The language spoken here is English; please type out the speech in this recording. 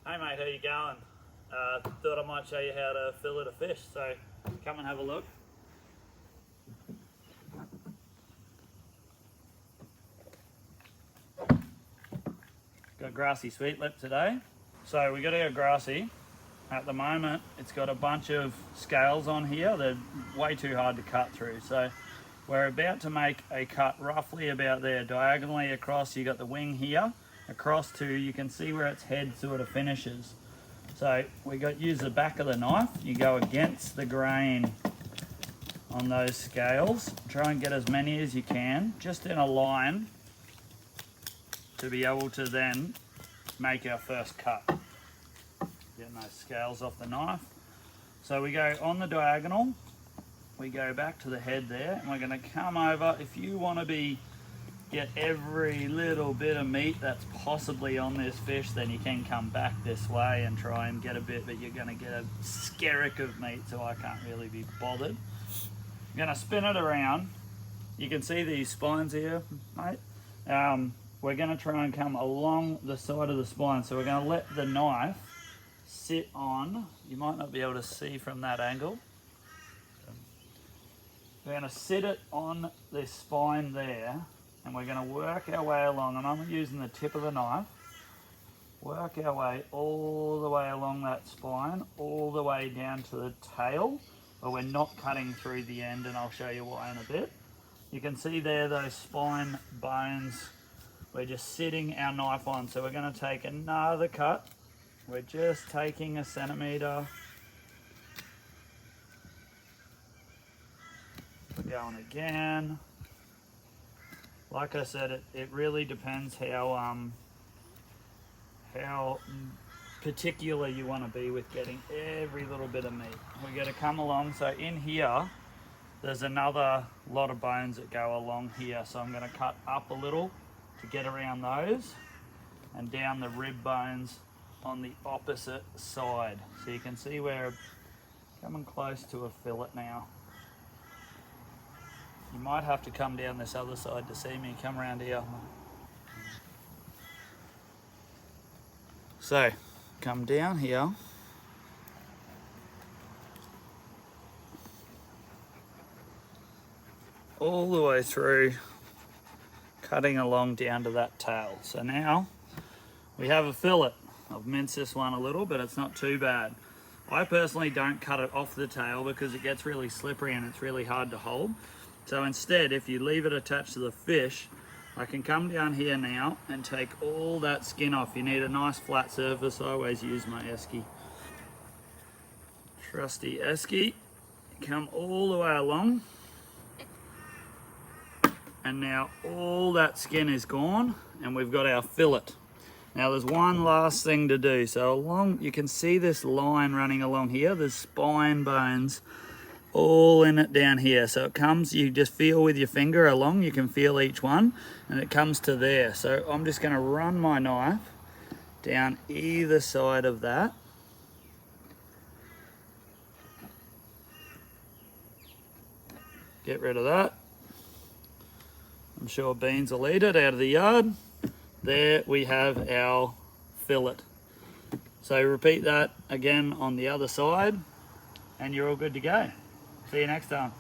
Hey mate, how you going? Thought I might show you how to fillet a fish, so come and have a look. Got grassy sweet lip today. So we got our grassy. At the moment it's got a bunch of scales on here. They're way too hard to cut through. So we're about to make a cut roughly about there, diagonally across. You got the wing here, across to, you can see where its head sort of finishes. So we got use the back of the knife. You go against the grain on those scales. Try and get as many as you can, just in a line, to be able to then make our first cut. Getting those scales off the knife. So we go on the diagonal. We go back to the head there, and we're going to come over. If you want to get every little bit of meat that's possibly on this fish, then you can come back this way and try and get a bit, but you're going to get a skerrick of meat, so I can't really be bothered. I'm going to spin it around. You can see these spines here, mate. We're going to try and come along the side of the spine, so we're going to let the knife sit on, you might not be able to see from that angle. We're going to sit it on this spine there, and we're going to work our way along, and I'm using the tip of the knife, work our way all the way along that spine, all the way down to the tail, but we're not cutting through the end, and I'll show you why in a bit. You can see there those spine bones, we're just sitting our knife on, so we're going to take another cut. We're just taking a centimetre. We're going again. Like I said, it really depends how particular you want to be with getting every little bit of meat. We're going to come along. So in here, there's another lot of bones that go along here. So I'm going to cut up a little to get around those, and down the rib bones on the opposite side. So you can see where, coming close to a fillet now. You might have to come down this other side to see me. Come around here. So, come down here. All the way through, cutting along down to that tail. So now we have a fillet. I've minced this one a little, but it's not too bad. I personally don't cut it off the tail because it gets really slippery and it's really hard to hold. So instead, if you leave it attached to the fish, I can come down here now and take all that skin off. You need a nice flat surface. I always use my esky. Trusty esky. Come all the way along. And now all that skin is gone and we've got our fillet. Now there's one last thing to do. So along, you can see this line running along here. There's spine bones all in it down here. So it comes, you just feel with your finger along, you can feel each one, and it comes to there. So I'm just going to run my knife down either side of that. Get rid of that. I'm sure Beans will eat it out of the yard. There we have our fillet. So repeat that again on the other side and you're all good to go. See you next time.